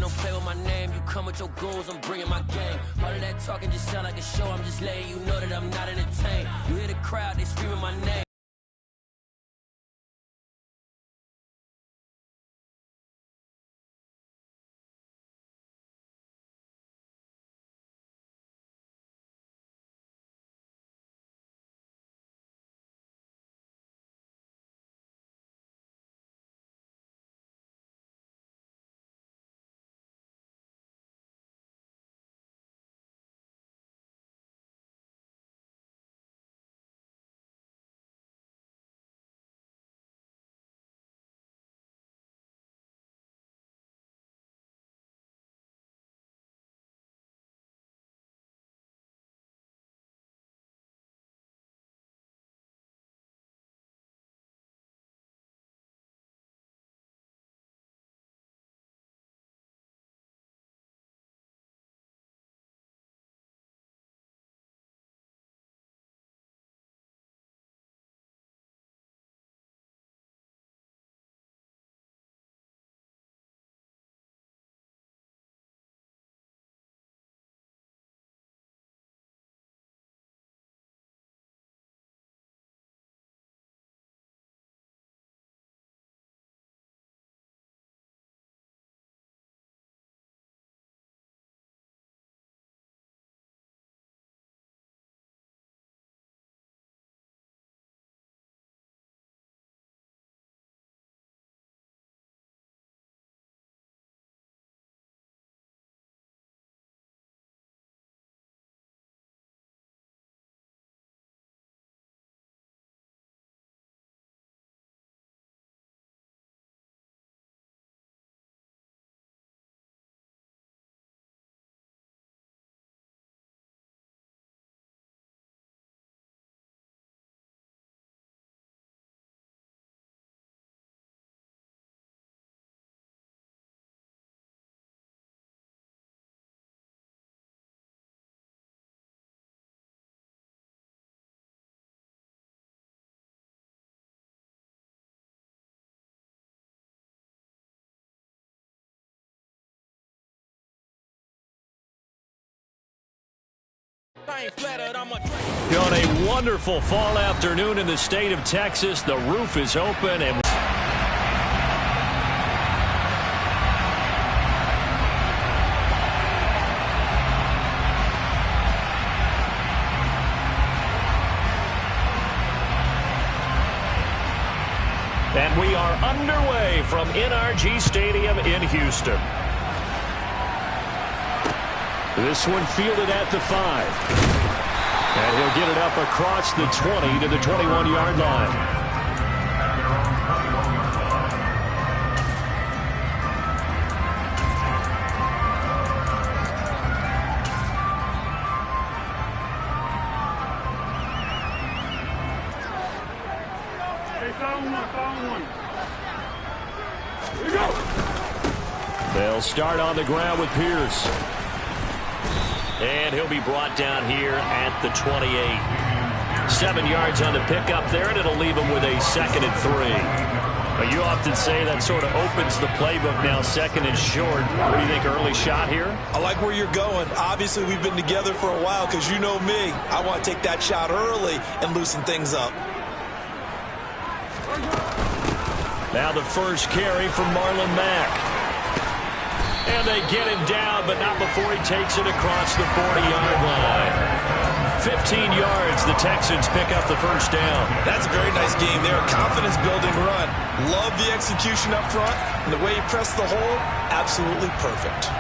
don't play with my name. You come with your goons, I'm bringing my game. All of that talking just sound like a show. I'm just letting you know that I'm not entertained. You hear the crowd, they screaming my name. On a wonderful fall afternoon in the state of Texas, the roof is open and we are underway from NRG Stadium in Houston. This one fielded at the 5. And he'll get it up across the 20 to the 21-yard line. They'll start on the ground with Pierce. And he'll be brought down here at the 28. 7 yards on the pickup there, and it'll leave him with a 2nd and 3. But you often say that sort of opens the playbook now, 2nd and short. What do you think, early shot here? I like where you're going. Obviously, we've been together for a while because you know me. I want to take that shot early and loosen things up. Now the first carry from Marlon Mack. And they get him down, but not before he takes it across the 40-yard line. 15 yards, the Texans pick up the first down. That's a very nice game there. Confidence-building run. Love the execution up front. And the way he pressed the hole, absolutely perfect.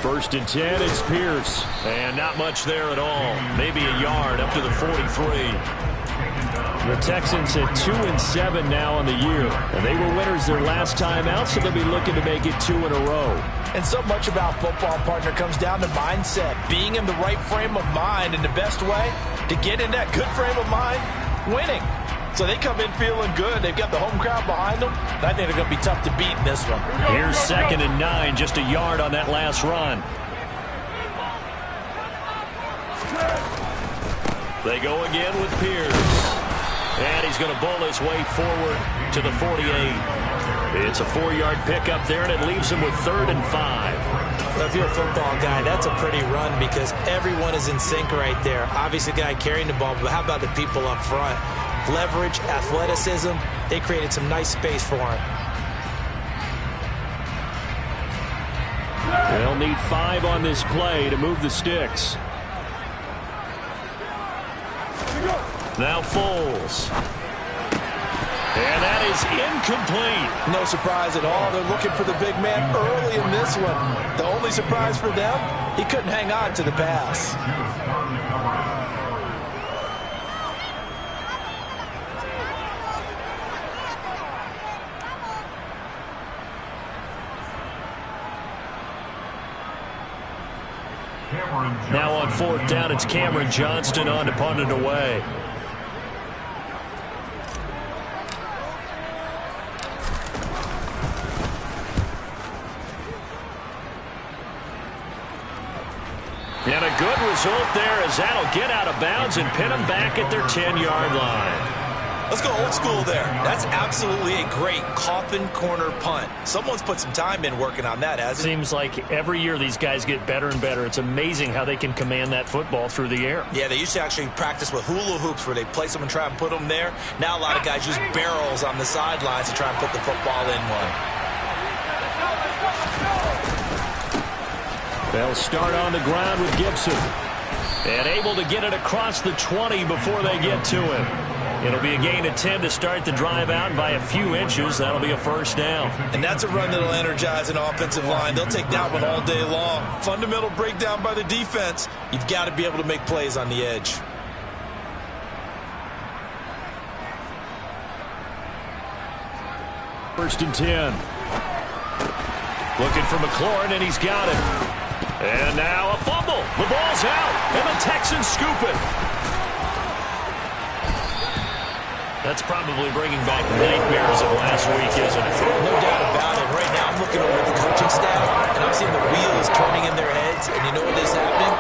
First and 10, it's Pierce. And not much there at all. Maybe a yard up to the 43. The Texans at 2-7 now on the year. And they were winners their last time out, so they'll be looking to make it 2 in a row. And so much about football, partner, comes down to mindset. Being in the right frame of mind, and the best way to get in that good frame of mind, winning. So they come in feeling good. They've got the home crowd behind them. I think they're going to be tough to beat in this one. Here's 2nd and 9, just a yard on that last run. They go again with Pierce. And he's going to bowl his way forward to the 48. It's a 4-yard pickup there, and it leaves him with 3rd and 5. Well, if you're a football guy, that's a pretty run because everyone is in sync right there. Obviously, the guy carrying the ball, but how about the people up front? Leverage, athleticism, they created some nice space for him. They'll need 5 on this play to move the sticks. Now Foles. And that is incomplete. No surprise at all. They're looking for the big man early in this one. The only surprise for them, he couldn't hang on to the pass. Now on 4th down, it's Cameron Johnston on to punt it away. And a good result there as that'll get out of bounds and pin them back at their 10-yard line. Let's go old school there. That's absolutely a great coffin corner punt. Someone's put some time in working on that, hasn't it? Seems like every year these guys get better and better. It's amazing how they can command that football through the air. Yeah, they used to actually practice with hula hoops where they place them and try and put them there. Now a lot of guys use barrels on the sidelines to try and put the football in one. They'll start on the ground with Gibson. And able to get it across the 20 before they get to him. It'll be a gain of 10 to start the drive out, and by a few inches, that'll be a 1st down. And that's a run that'll energize an offensive line. They'll take that one all day long. Fundamental breakdown by the defense. You've got to be able to make plays on the edge. First and 10. Looking for McLaurin, and he's got it. And now a fumble. The ball's out, and the Texans scoop it. That's probably bringing back nightmares of last week, isn't it? No doubt about it. Right now, I'm looking over at the coaching staff, and I'm seeing the wheels turning in their heads. And you know what is happening?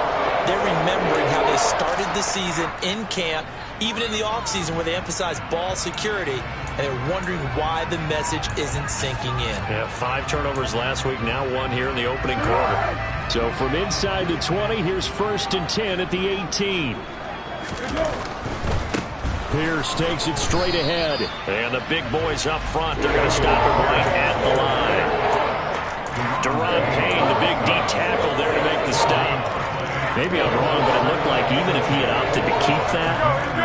They're remembering how they started the season in camp, even in the offseason where they emphasized ball security, and they're wondering why the message isn't sinking in. Yeah, 5 turnovers last week, now 1 here in the opening quarter. So from inside the 20, here's 1st and 10 at the 18. Pierce takes it straight ahead. And the big boys up front, they're going to stop him right at the line. Deron Payne, the big D tackle there to make the stop. Maybe I'm wrong, but it looked like even if he had opted to keep that,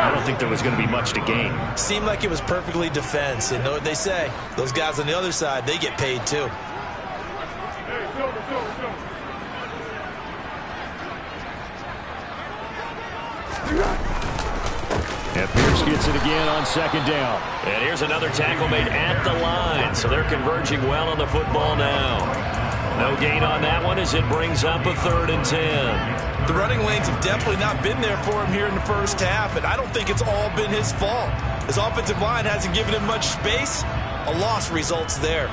I don't think there was going to be much to gain. Seemed like it was perfectly defense. And know what they say? Those guys on the other side, they get paid too. And Pierce gets it again on 2nd down. And here's another tackle made at the line. So they're converging well on the football now. No gain on that one as it brings up a 3rd and 10. The running lanes have definitely not been there for him here in the first half, and I don't think it's all been his fault. His offensive line hasn't given him much space. A loss results there.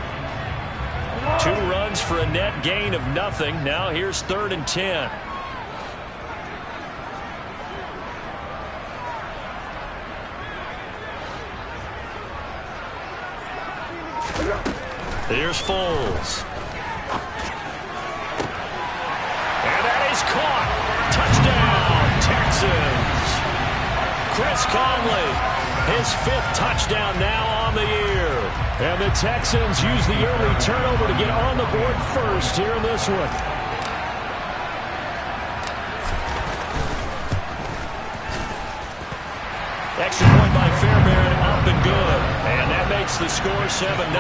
2 runs for a net gain of nothing. Now here's 3rd and 10. Here's Foles. And that is caught. Touchdown, Texans. Chris Conley, his 5th touchdown now on the year. And the Texans use the early turnover to get on the board first here in this one. Extra point by Fairbairn, up and good. And that makes the score 7-0.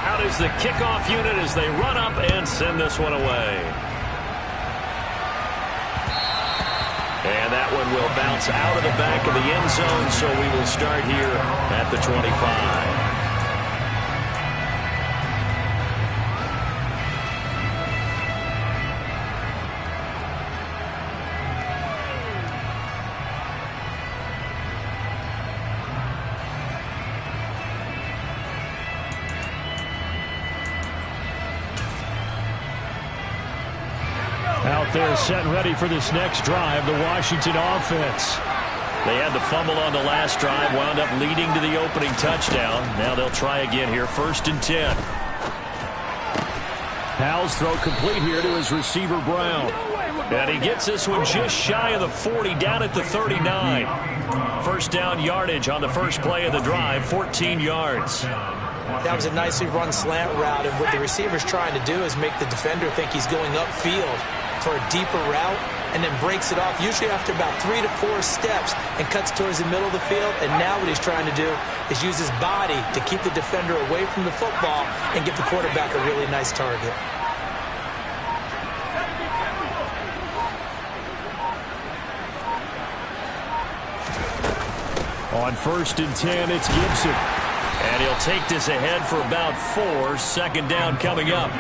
Out is the kickoff unit as they run up and send this one away. And that one will bounce out of the back of the end zone, so we will start here at the 25. They're set and ready for this next drive, the Washington offense. They had the fumble on the last drive, wound up leading to the opening touchdown. Now they'll try again here, 1st and 10. Powell's throw complete here to his receiver, Brown. And he gets this one just shy of the 40, down at the 39. 1st down yardage on the first play of the drive, 14 yards. That was a nicely run slant route, and what the receiver's trying to do is make the defender think he's going upfield for a deeper route, and then breaks it off, usually after about 3 to 4 steps, and cuts towards the middle of the field. And now what he's trying to do is use his body to keep the defender away from the football and give the quarterback a really nice target. On 1st and 10, it's Gibson. And he'll take this ahead for about 4. 2nd down coming up.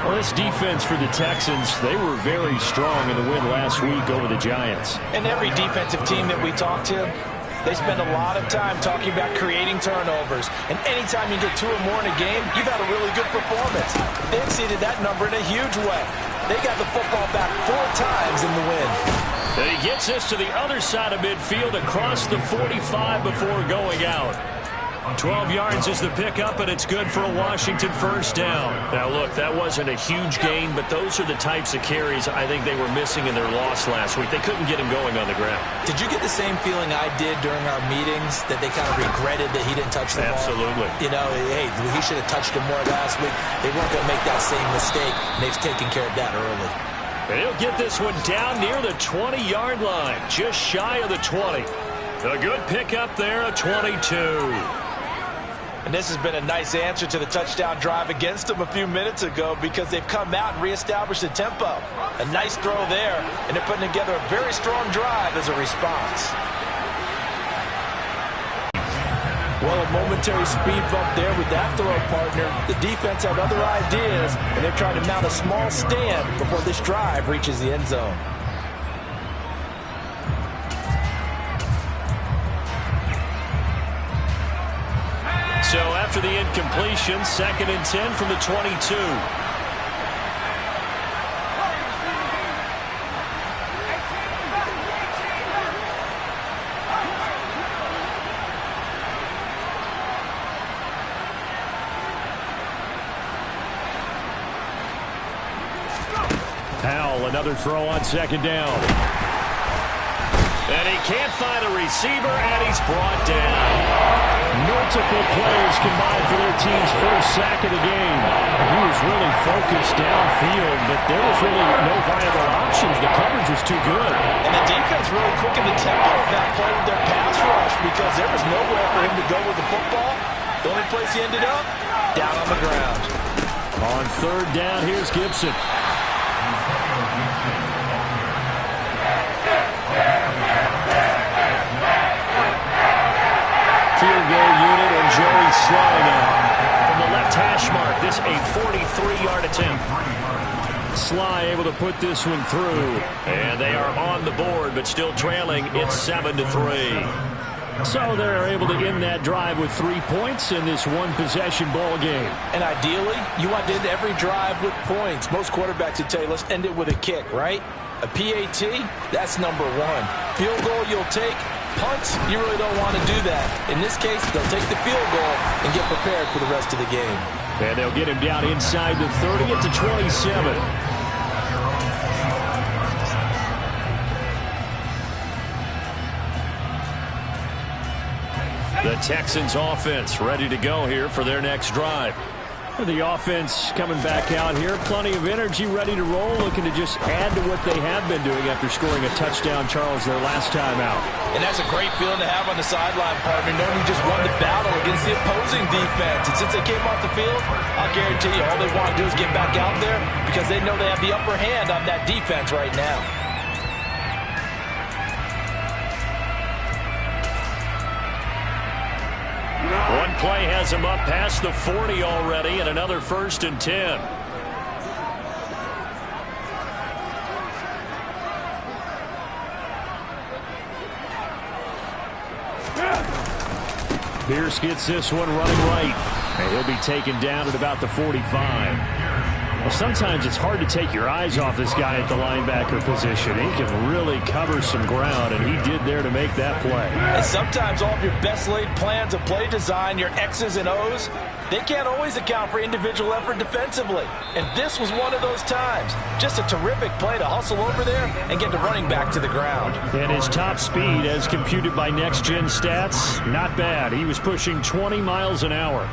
Well, this defense for the Texans, they were very strong in the win last week over the Giants. And every defensive team that we talk to, they spend a lot of time talking about creating turnovers. And anytime you get 2 or more in a game, you've had a really good performance. They exceeded that number in a huge way. They got the football back 4 times in the win. And he gets this to the other side of midfield across the 45 before going out. 12 yards is the pickup, and it's good for a Washington 1st down. Now, look, that wasn't a huge gain, but those are the types of carries I think they were missing in their loss last week. They couldn't get him going on the ground. Did you get the same feeling I did during our meetings, that they kind of regretted that he didn't touch the ball? Absolutely. You know, hey, he should have touched him more last week. They weren't going to make that same mistake, and they've taken care of that early. And he'll get this one down near the 20-yard line, just shy of the 20. A good pickup there, a 22. And this has been a nice answer to the touchdown drive against them a few minutes ago, because they've come out and reestablished the tempo. A nice throw there, and they're putting together a very strong drive as a response. Well, a momentary speed bump there with that throw, partner. The defense had other ideas, and they're trying to mount a small stand before this drive reaches the end zone. So after the incompletion, 2nd and 10 from the 22. Powell, another throw on 2nd down. And he can't find a receiver, and he's brought down. Multiple players combined for their team's 1st sack of the game. He was really focused downfield, but there was really no viable options. The coverage was too good. And the defense really quickened the tempo of that play with their pass rush, because there was nowhere for him to go with the football. The only place he ended up, down on the ground. On 3rd down, here's Gibson. Field goal unit and Joey Sly now. From the left hash mark, this a 43-yard attempt. Sly able to put this one through. And they are on the board, but still trailing. It's 7-3. So they're able to end that drive with 3 points in this one-possession ball game. And ideally, you want to end every drive with points. Most quarterbacks would tell you, let's end it with a kick, right? A PAT, that's number 1. Field goal you'll take. Punts, you really don't want to do that. In this case, they'll take the field goal and get prepared for the rest of the game. And they'll get him down inside the 30 at the 27. The Texans offense ready to go here for their next drive. The offense coming back out here. Plenty of energy, ready to roll, looking to just add to what they have been doing after scoring a touchdown, Charles, their last time out. And that's a great feeling to have on the sideline, partner, knowing you just won the battle against the opposing defense. And since they came off the field, I'll guarantee you all they want to do is get back out there, because they know they have the upper hand on that defense right now. One play has him up past the 40 already, and another 1st and 10. Pierce gets this one running right, and he'll be taken down at about the 45. Well, sometimes it's hard to take your eyes off this guy at the linebacker position. He can really cover some ground, and he did there to make that play. And sometimes all of your best laid plans of play design, your X's and O's, they can't always account for individual effort defensively. And this was one of those times. Just a terrific play to hustle over there and get the running back to the ground. And his top speed, as computed by Next Gen Stats, not bad. He was pushing 20 miles an hour.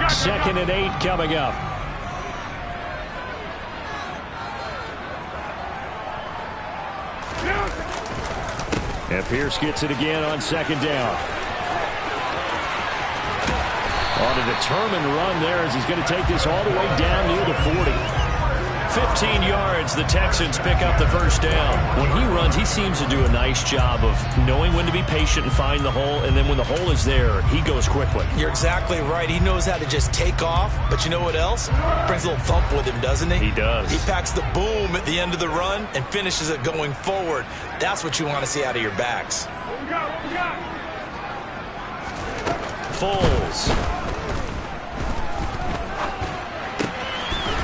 Second and 8 coming up. And Pierce gets it again on second down. On a determined run there as he's going to take this all the way down near the 40. 15 yards, the Texans pick up the first down. When he runs, he seems to do a nice job of knowing when to be patient and find the hole, and then when the hole is there, he goes quickly. You're exactly right. He knows how to just take off, but you know what else? Brings a little thump with him, doesn't he? He does. He packs the boom at the end of the run and finishes it going forward. That's what you want to see out of your backs. Foles.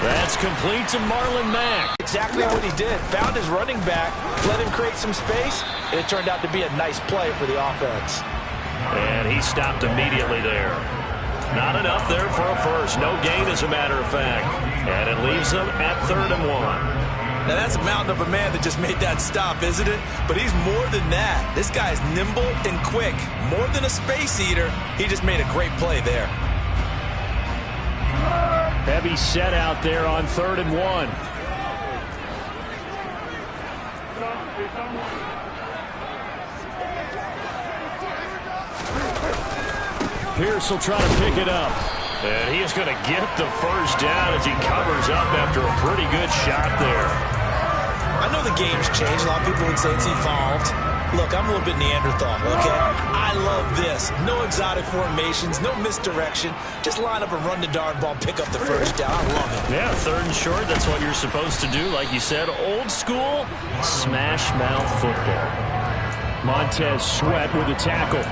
That's complete to Marlon Mack. Exactly what he did. Found his running back, let him create some space, and it turned out to be a nice play for the offense. And he stopped immediately there. Not enough there for a first. No gain, as a matter of fact. And it leaves them at 3rd and 1. Now, that's a mountain of a man that just made that stop, isn't it? But he's more than that. This guy's nimble and quick. More than a space eater. He just made a great play there. Heavy set out there on 3rd and 1. Pierce will try to pick it up. And he is going to get the first down as he covers up after a pretty good shot there. I know the game's changed. A lot of people would say it's evolved. Look, I'm a little bit Neanderthal, okay? I love this. No exotic formations, no misdirection. Just line up and run the darn ball and pick up the first down. I love it. Yeah, 3rd and short, that's what you're supposed to do. Like you said, old school, smash mouth football. Montez Sweat with a tackle.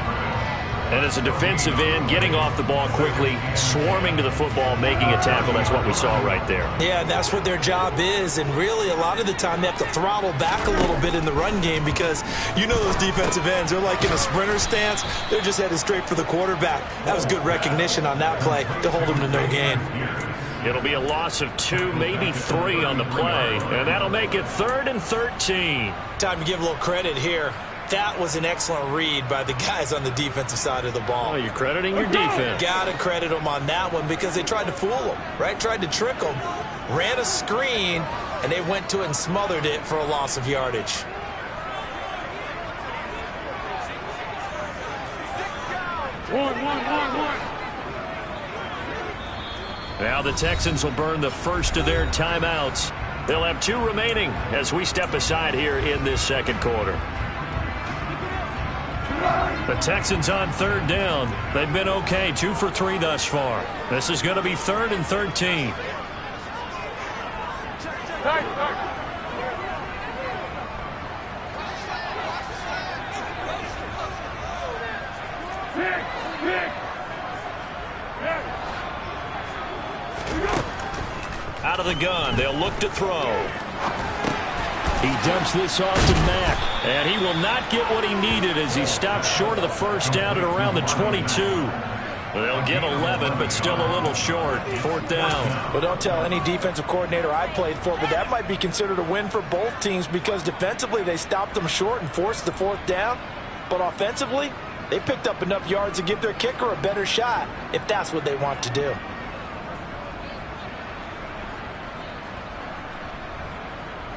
And as a defensive end, getting off the ball quickly, swarming to the football, making a tackle. That's what we saw right there. Yeah, that's what their job is. And really, a lot of the time, they have to throttle back a little bit in the run game because you know those defensive ends, they're like in a sprinter stance. They're just headed straight for the quarterback. That was good recognition on that play to hold them to no gain. It'll be a loss of 2, maybe 3 on the play. And that'll make it 3rd and 13. Time to give a little credit here. That was an excellent read by the guys on the defensive side of the ball. Oh, you're crediting your defense. Got to credit them on that one because they tried to fool them, right? Tried to trick them, ran a screen, and they went to it and smothered it for a loss of yardage. Now the Texans will burn the first of their timeouts. They'll have 2 remaining as we step aside here in this second quarter. The Texans on 3rd down. They've been okay, 2 for 3 thus far. This is going to be 3rd and 13. Out of the gun, they'll look to throw. He dumps this off to Mack, and he will not get what he needed as he stops short of the first down at around the 22. They'll get 11, but still a little short. 4th down. Well, don't tell any defensive coordinator I played for, but that might be considered a win for both teams because defensively they stopped them short and forced the 4th down. But offensively, they picked up enough yards to give their kicker a better shot if that's what they want to do.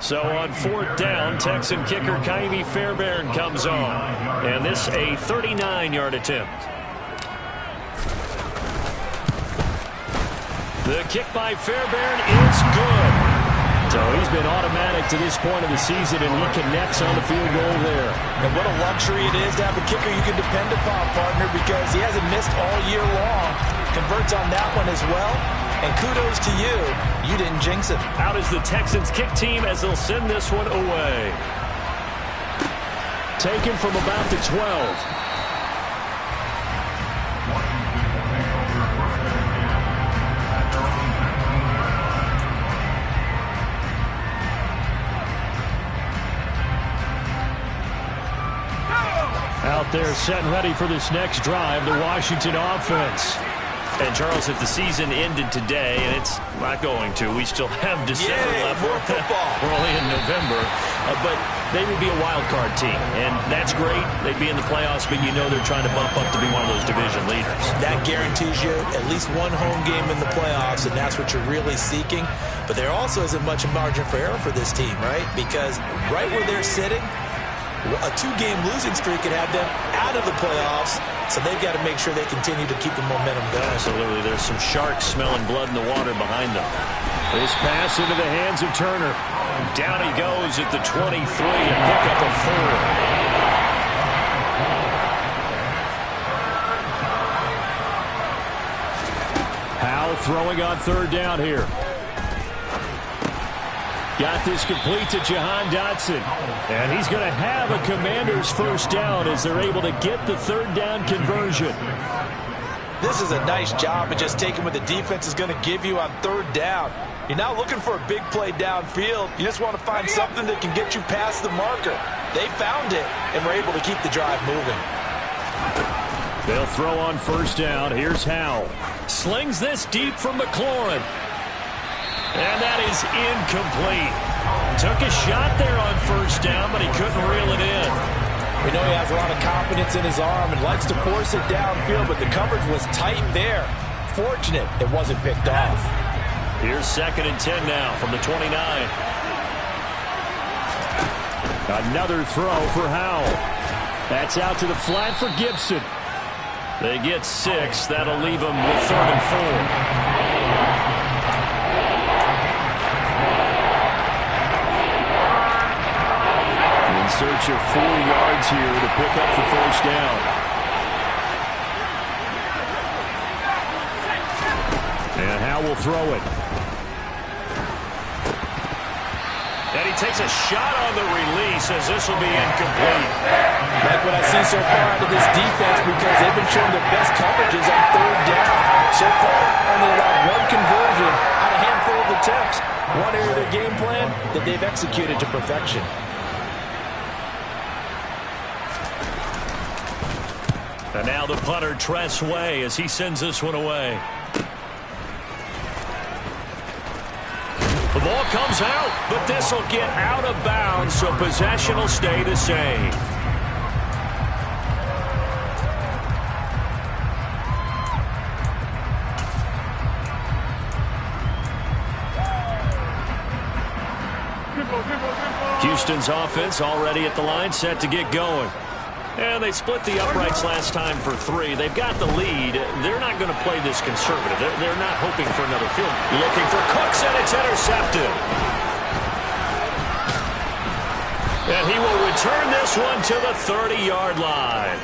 So on 4th down, Texan kicker Kaimi Fairbairn comes on. And this a 39-yard attempt. The kick by Fairbairn is good. So he's been automatic to this point of the season, and he connects on the field goal there. And what a luxury it is to have a kicker you can depend upon, partner, because he hasn't missed all year long. converts on that one as well. And kudos to you. You didn't jinx it. Out is the Texans kick team as they'll send this one away. Taken from about the 12. Out there set and ready for this next drive, the Washington offense. And, Charles, if the season ended today, and it's not going to, we still have December left. More football. We're only in November. But they would be a wild card team, and that's great. They'd be in the playoffs, but you know they're trying to bump up to be one of those division leaders. That guarantees you at least one home game in the playoffs, and that's what you're really seeking. But there also isn't much margin for error for this team, right? Because right where they're sitting, a 2-game losing streak could have them out of the playoffs, so they've got to make sure they continue to keep the momentum going. Absolutely. There's some sharks smelling blood in the water behind them. This pass into the hands of Turner. Down he goes at the 23 and pick up a 4. Howell throwing on third down here. Got this complete to Jahan Dotson. And he's going to have a Commanders first down as they're able to get the third down conversion. This is a nice job of just taking what the defense is going to give you on third down. You're not looking for a big play downfield. You just want to find something that can get you past the marker. They found it and were able to keep the drive moving. They'll throw on first down. Here's Howell. Slings this deep from McLaurin. And that is incomplete. Took a shot there on first down, but he couldn't reel it in. We know he has a lot of confidence in his arm and likes to force it downfield, but the coverage was tight there. Fortunate it wasn't picked off. Here's 2nd and 10 now from the 29. Another throw for Howell. That's out to the flat for Gibson. They get 6. That'll leave them with 3rd and 4. Search of 4 yards here to pick up the first down. And Howell will throw it. And he takes a shot on the release as this will be incomplete. Like what I see so far out of this defense, because they've been showing their best coverages on third down. So far, only allowed 1 conversion on a handful of attempts. One area of their game plan that they've executed to perfection. And now the punter, Tress Way, as he sends this one away. The ball comes out, but this will get out of bounds, so possession will stay the same. Houston's offense already at the line, set to get going. And they split the uprights last time for 3. They've got the lead. They're not going to play this conservative. They're not hoping for another field. Looking for Cooks, and it's intercepted. And he will return this one to the 30-yard line.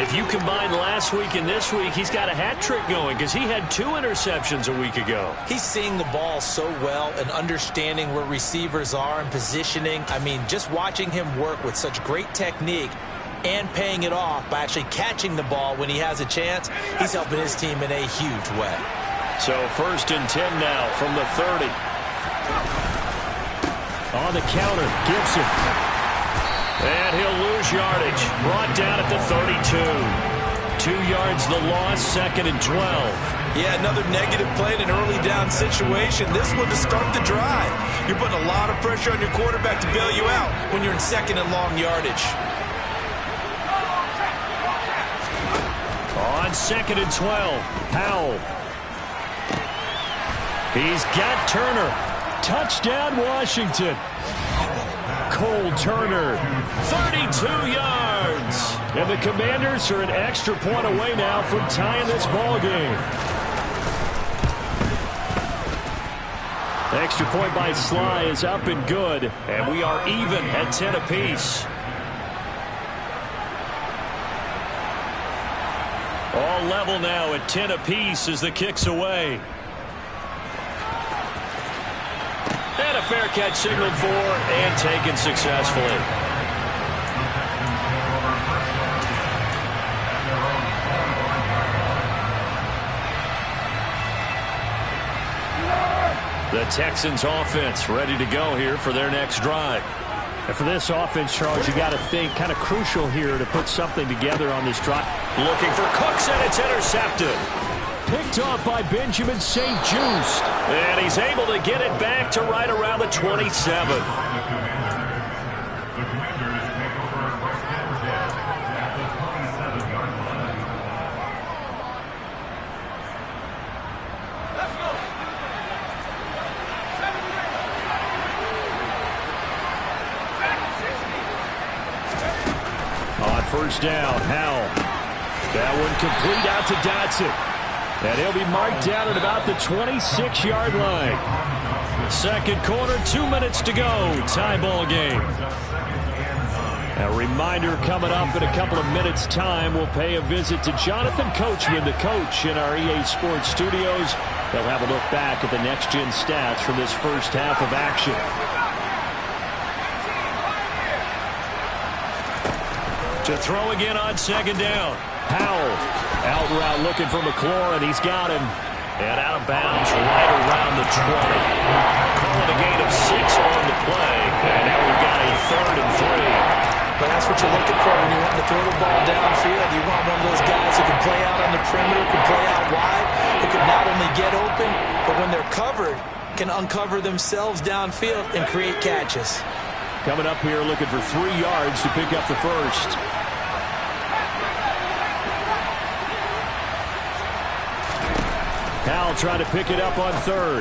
If you combine last week and this week, he's got a hat trick going because he had 2 interceptions a week ago. He's seeing the ball so well and understanding where receivers are and positioning. I mean, just watching him work with such great technique and paying it off by actually catching the ball when he has a chance, he's helping his team in a huge way. So 1st and 10 now from the 30. On the counter, Gibson. And he'll lose yardage. Brought down at the 32. 2 yards the loss, 2nd and 12. Yeah, another negative play in an early down situation. This one to start the drive. You're putting a lot of pressure on your quarterback to bail you out when you're in 2nd and long yardage. On 2nd and 12, Howell. He's got Turner. Touchdown, Washington. Cole Turner, 32 yards. And the Commanders are an extra point away now from tying this ball game. The extra point by Sly is up and good. And we are even at 10 apiece. All level now at 10 apiece as the kick's away. And a fair catch signaled for and taken successfully. The Texans offense ready to go here for their next drive. And for this offense, Charles, you got to think kind of crucial here to put something together on this drive. Looking for Cooks, and it's intercepted. Picked off by Benjamin St. Just. And he's able to get it back to right around the 27. First down, Howell. That one complete out to Dotson. And he'll be marked down at about the 26-yard line. Second quarter, 2 minutes to go. Tie ball game. A reminder coming up in a couple of minutes' time. We'll pay a visit to Jonathan Coachman, the coach in our EA Sports studios. They'll have a look back at the next-gen stats from this first half of action. To throw again on second down. Howell out route looking for McLaurin. He's got him. And out of bounds right around the 20. Calling a gain of 6 on the play. And now we've got a 3rd and 3. But that's what you're looking for when you want to throw the ball downfield. You want one of those guys who can play out on the perimeter, can play out wide, who can not only get open, but when they're covered, can uncover themselves downfield and create catches. Coming up here looking for 3 yards to pick up the first. Howell trying to pick it up on 3rd.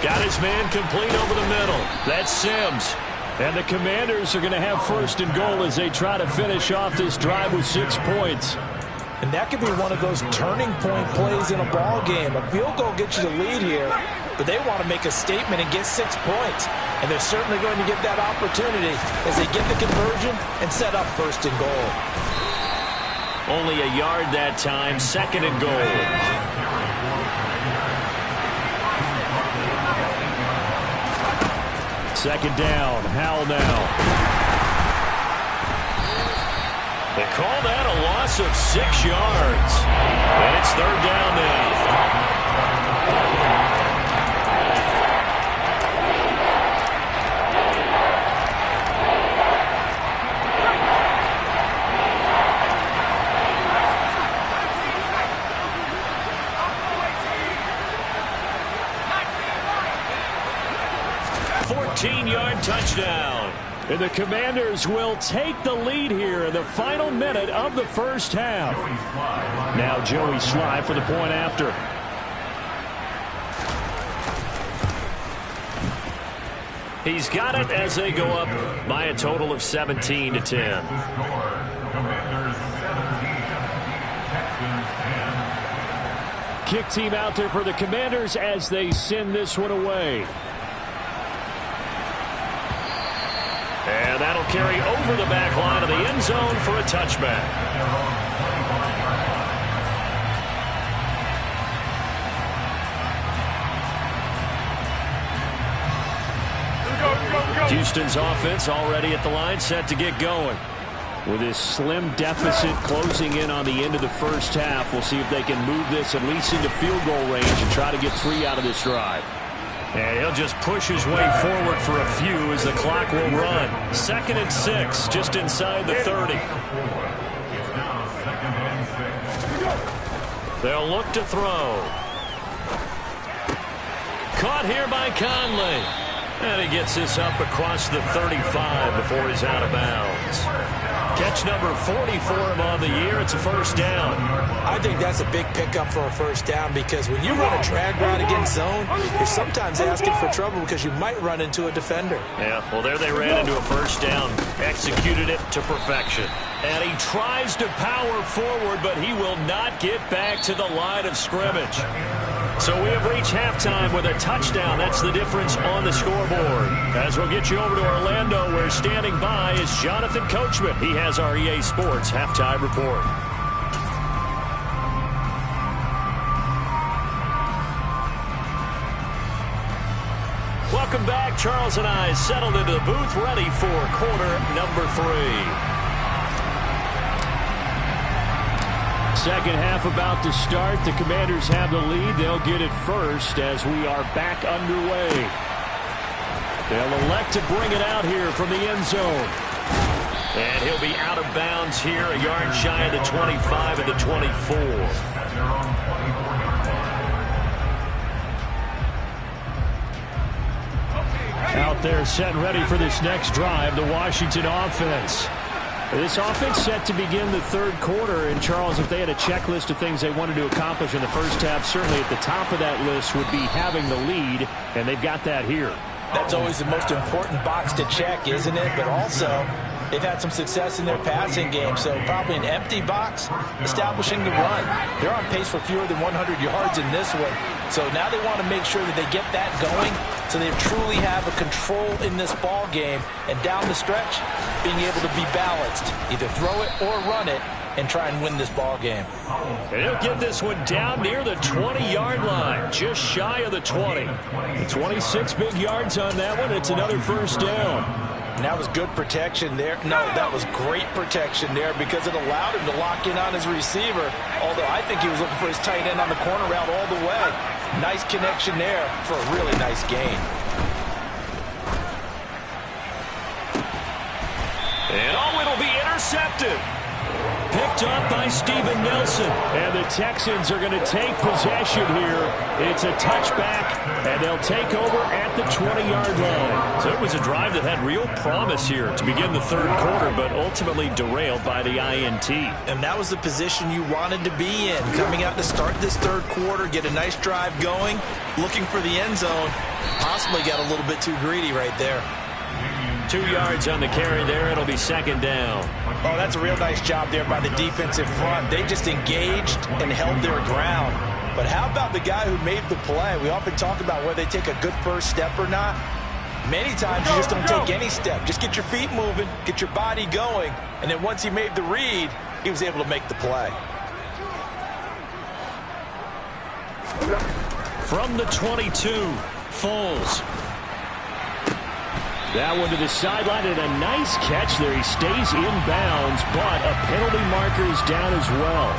Got his man complete over the middle. That's Sims. And the Commanders are going to have 1st and goal as they try to finish off this drive with 6 points. And that could be one of those turning point plays in a ball game. A field goal gets you the lead here, but they want to make a statement and get 6 points. And they're certainly going to get that opportunity as they get the conversion and set up 1st and goal. Only a yard that time, 2nd and goal. Second down, Howell now. They call that a loss of 6 yards. And it's 3rd down now. 14-yard touchdown. And the Commanders will take the lead here in the final minute of the first half. Now Joey Sly for the point after. He's got it as they go up by a total of 17-10. Kick team out there for the Commanders as they send this one away. And that'll carry over the back line of the end zone for a touchback. Houston's offense already at the line, set to get going. With this slim deficit closing in on the end of the first half, we'll see if they can move this at least into field goal range and try to get 3 out of this drive. And he'll just push his way forward for a few as the clock will run. 2nd and 6, just inside the 30. They'll look to throw. Caught here by Conley. And he gets this up across the 35 before he's out of bounds. Catch number 40 for him on the year. It's a 1st down. I think that's a big pickup for a 1st down because when you run a drag route against zone, you're sometimes asking for trouble because you might run into a defender. Yeah, well, there they ran into a 1st down. Executed it to perfection. And he tries to power forward, but he will not get back to the line of scrimmage. So we have reached halftime with a touchdown. That's the difference on the scoreboard. As we'll get you over to Orlando, where standing by is Jonathan Coachman. He has our EA Sports halftime report. Welcome back. Charles and I settled into the booth, ready for quarter number 3. Second half about to start. The Commanders have the lead. They'll get it first as we are back underway. They'll elect to bring it out here from the end zone. And he'll be out of bounds here, a yard shy of the 25 and the 24. Out there set and ready for this next drive, the Washington offense. This offense set to begin the third quarter. And, Charles, if they had a checklist of things they wanted to accomplish in the first half, certainly at the top of that list would be having the lead, and they've got that here. That's always the most important box to check, isn't it? But also, they've had some success in their passing game, so probably an empty box, establishing the run. They're on pace for fewer than 100 yards in this one, so now they want to make sure that they get that going so they truly have a control in this ball game, and down the stretch, being able to be balanced, either throw it or run it, and try and win this ball game. And he'll get this one down near the 20-yard line, just shy of the 20. 26 big yards on that one. It's another first down. And that was good protection there. No, that was great protection there because it allowed him to lock in on his receiver, although I think he was looking for his tight end on the corner route all the way. Nice connection there for a really nice gain. And it'll be intercepted. Picked up by Steven Nelson. And the Texans are going to take possession here. It's a touchback, and they'll take over at the 20-yard line. So it was a drive that had real promise here to begin the third quarter, but ultimately derailed by the INT. And that was the position you wanted to be in. Coming out to start this third quarter, get a nice drive going, looking for the end zone. Possibly got a little bit too greedy right there. 2 yards on the carry there. It'll be second down. Oh, that's a real nice job there by the defensive front. They just engaged and held their ground. But how about the guy who made the play? We often talk about whether they take a good first step or not. Many times you just don't take any step. Just get your feet moving, get your body going, and then once he made the read, he was able to make the play. From the 22, Foles. That one to the sideline, and a nice catch there. He stays in bounds, but a penalty marker is down as well.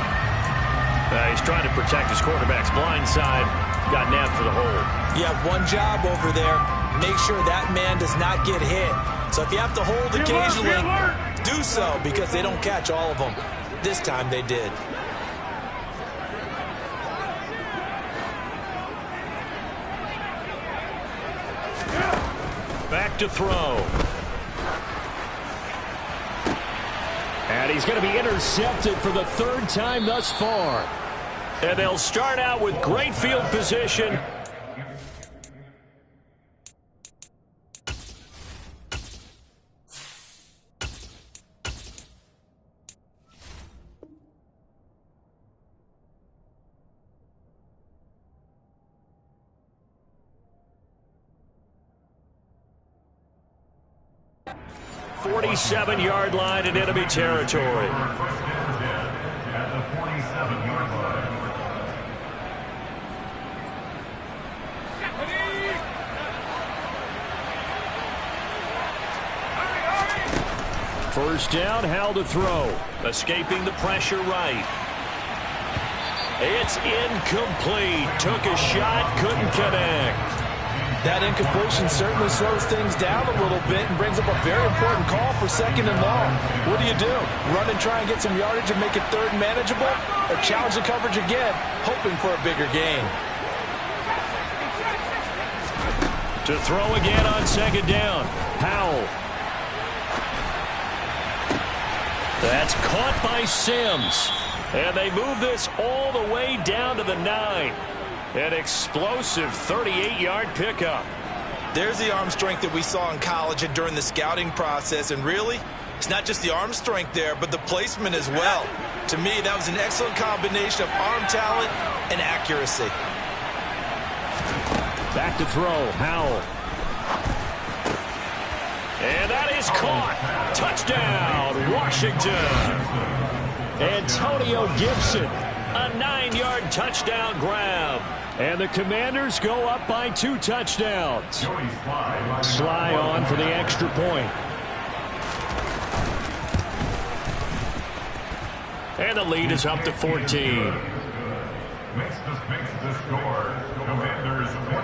He's trying to protect his quarterback's blind side. Got nabbed for the hold. You have one job over there. Make sure that man does not get hit. So if you have to hold occasionally, do so, because they don't catch all of them. This time they did. Back to throw. And he's going to be intercepted for the third time thus far. And they'll start out with great field position. .47-yard line in enemy territory. At the 47-yard line. First down, Hal to throw. Escaping the pressure right. It's incomplete. Took a shot, couldn't connect. That incompletion certainly slows things down a little bit and brings up a very important call for second and long. What do? Run and try and get some yardage and make it third and manageable? Or challenge the coverage again, hoping for a bigger gain? To throw again on second down. Powell. That's caught by Sims. And they move this all the way down to the 9. An explosive 38-yard pickup. There's the arm strength that we saw in college and during the scouting process. And really, it's not just the arm strength there, but the placement as well. To me, that was an excellent combination of arm talent and accuracy. Back to throw, Howell. And that is caught. Touchdown, Washington. Antonio Gibson A 9-yard touchdown grab. And the Commanders go up by 2 touchdowns. Sly on for the extra point. And the lead is up to 14. Makes the score. Commanders 24.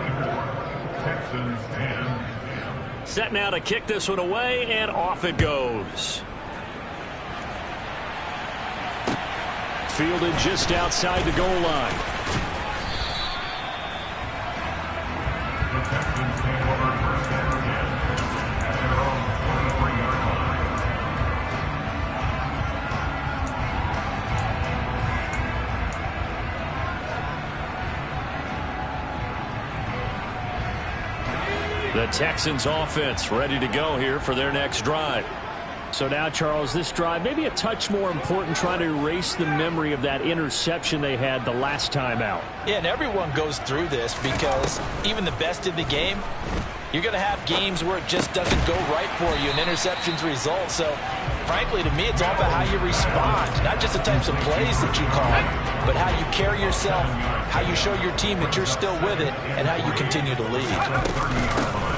Texans 10. Set now to kick this one away, and off it goes. Fielded just outside the goal line. The Texans take over first and 10 at their own 23-yard line. The Texans offense ready to go here for their next drive. So now, Charles, this drive maybe a touch more important, trying to erase the memory of that interception they had the last time out. Yeah, and everyone goes through this because even the best in the game, you're going to have games where it just doesn't go right for you and interceptions result. So, frankly, to me, it's all about how you respond, not just the types of plays that you call, but how you carry yourself, how you show your team that you're still with it, and how you continue to lead.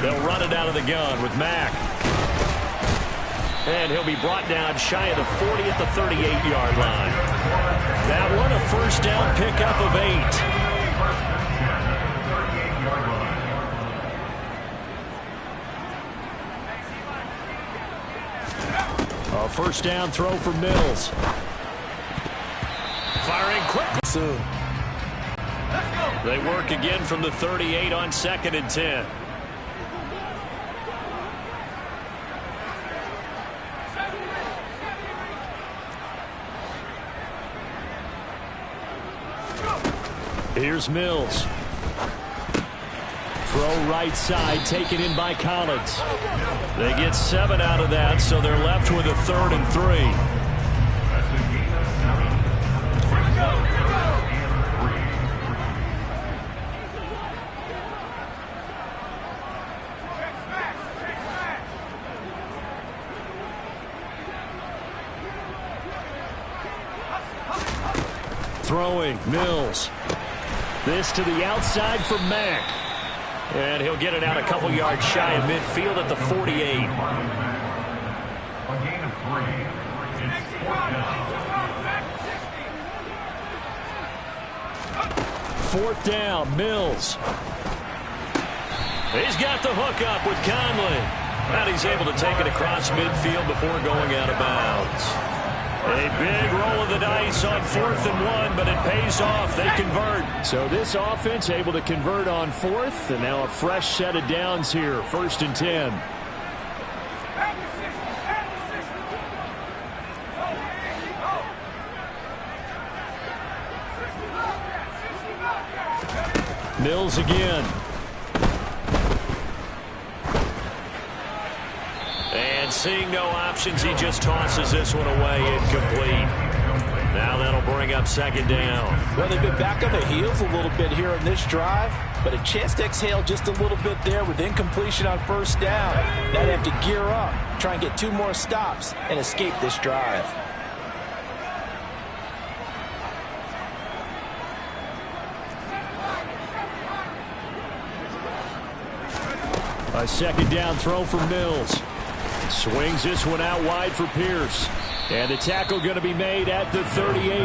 They'll run it out of the gun with Mack. And he'll be brought down shy of the 40 at the 38-yard line. That one a first down pickup of 8. A first down throw for Mills. Firing quickly. Soon. They work again from the 38 on 2nd and 10. Here's Mills. Throw right side, taken in by Collins. They get 7 out of that, so they're left with a 3rd and 3. Throwing, Mills. This to the outside for Mack. And he'll get it out a couple yards shy of midfield at the 48. A gain of 3. It's 4th down, Mills. He's got the hook up with Conley. And he's able to take it across midfield before going out of bounds. A big roll of the dice on 4th and 1, but it pays off. They convert. So this offense able to convert on 4th, and now a fresh set of downs here. 1st and 10. Mills again. And seeing no options, he just tosses this one away, incomplete. Now that'll bring up 2nd down. Well, they've been back on their heels a little bit here on this drive, but a chance to exhale just a little bit there with incompletion on 1st down. Now they have to gear up, try and get 2 more stops, and escape this drive. A 2nd down throw for Mills. Swings this one out wide for Pierce. And the tackle going to be made at the 38.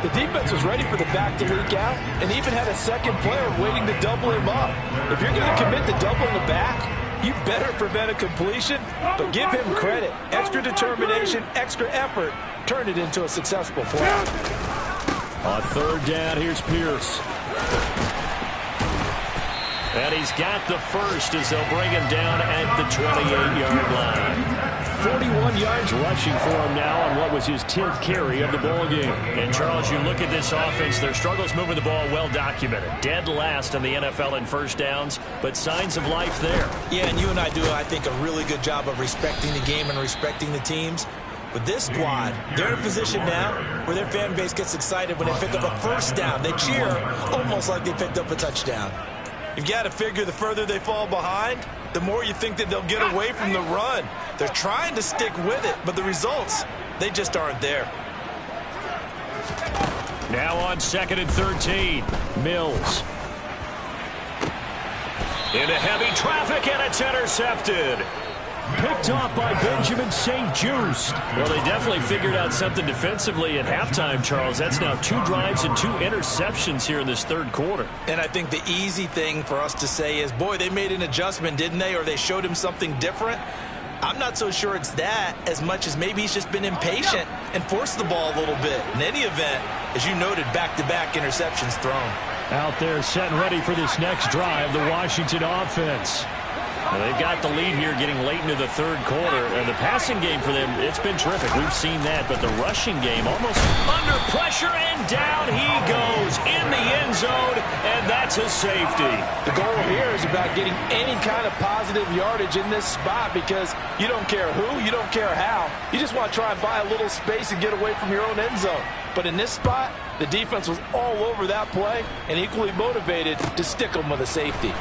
The defense was ready for the back to leak out and even had a second player waiting to double him up. If you're going to commit to doubling the back, you better prevent a completion, but give him credit. Extra determination, extra effort, turned it into a successful play. On 3rd down, here's Pierce. And he's got the first as they'll bring him down at the 28-yard line. 41 yards rushing for him now on what was his 10th carry of the ball game. And, Charles, you look at this offense, their struggles moving the ball well documented. Dead last in the NFL in first downs, but signs of life there. Yeah, and you and I do, I think, a really good job of respecting the game and respecting the teams. But this squad, they're in a position now where their fan base gets excited when they pick up a first down. They cheer almost like they picked up a touchdown. You've got to figure the further they fall behind, the more you think that they'll get away from the run. They're trying to stick with it, but the results, they just aren't there. Now on 2nd and 13. Mills. Into heavy traffic, and it's intercepted. Picked off by Benjamin St. Just. Well, they definitely figured out something defensively at halftime, Charles. That's now 2 drives and 2 interceptions here in this third quarter. And I think the easy thing for us to say is, boy, they made an adjustment, didn't they? Or they showed him something different. I'm not so sure it's that as much as maybe he's just been impatient and forced the ball a little bit. In any event, as you noted, back-to-back interceptions thrown. Out there set and ready for this next drive, the Washington offense. Well, they've got the lead here getting late into the third quarter. And the passing game for them, it's been terrific. We've seen that. But the rushing game almost under pressure, and down he goes in the end zone, and that's a safety. The goal here is about getting any kind of positive yardage in this spot because you don't care who, you don't care how. You just want to try and buy a little space and get away from your own end zone. But in this spot, the defense was all over that play and equally motivated to stick them with a safety.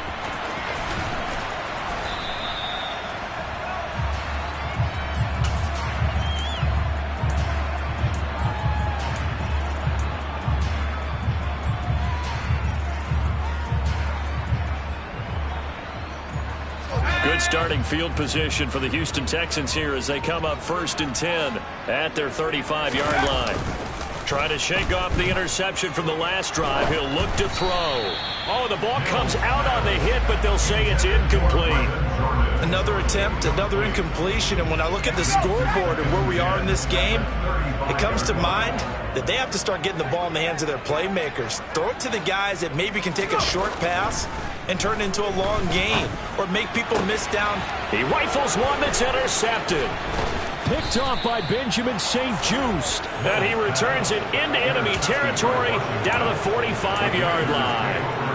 Good starting field position for the Houston Texans here as they come up 1st and 10 at their 35-yard line. Trying to shake off the interception from the last drive. He'll look to throw. Oh, the ball comes out on the hit, but they'll say it's incomplete. Another attempt, another incompletion, and when I look at the scoreboard and where we are in this game, it comes to mind that they have to start getting the ball in the hands of their playmakers. Throw it to the guys that maybe can take a short pass and turn it into a long gain or make people miss down. He rifles one that's intercepted. Picked off by Benjamin St. Just. And he returns it into enemy territory down to the 45-yard line.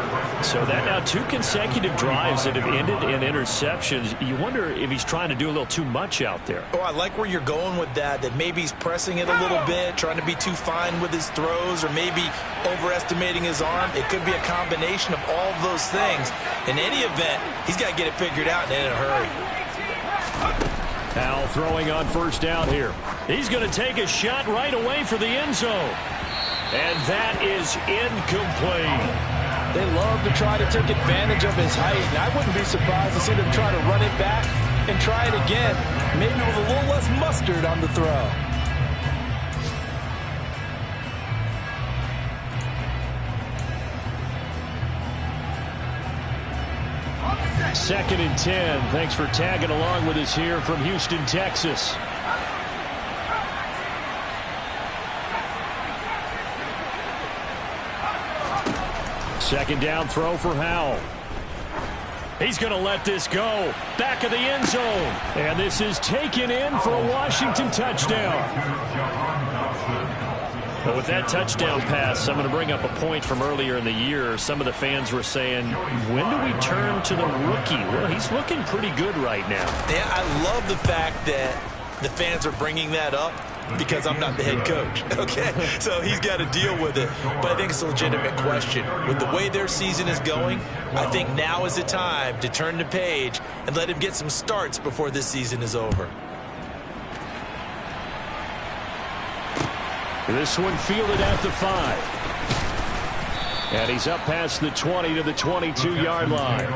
So that now 2 consecutive drives that have ended in interceptions. You wonder if he's trying to do a little too much out there. Oh, I like where you're going with that maybe he's pressing it a little bit, trying to be too fine with his throws, or maybe overestimating his arm. It could be a combination of all of those things. In any event, he's got to get it figured out and in a hurry. Now throwing on 1st down here. He's going to take a shot right away for the end zone. And that is incomplete. They love to try to take advantage of his height, and I wouldn't be surprised to see them try to run it back and try it again, maybe with a little less mustard on the throw. Second and 10. Thanks for tagging along with us here from Houston, Texas. Second down throw for Howell. He's going to let this go. Back of the end zone. And this is taken in for a Washington touchdown. But with that touchdown pass, I'm going to bring up a point from earlier in the year. Some of the fans were saying, when do we turn to the rookie? Well, he's looking pretty good right now. Yeah, I love the fact that the fans are bringing that up because I'm not the head coach, okay? So he's got to deal with it. But I think it's a legitimate question. With the way their season is going, I think now is the time to turn the page and let him get some starts before this season is over. This one fielded at the 5. And he's up past the 20 to the 22-yard line.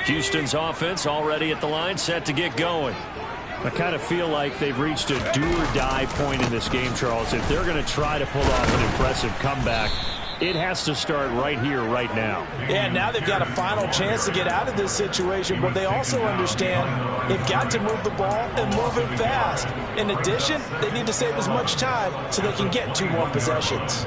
Houston's offense already at the line, set to get going. I kind of feel like they've reached a do-or-die point in this game, Charles. If they're going to try to pull off an impressive comeback, it has to start right here, right now. Yeah, now they've got a final chance to get out of this situation, but they also understand they've got to move the ball and move it fast. In addition, they need to save as much time so they can get 2 more possessions.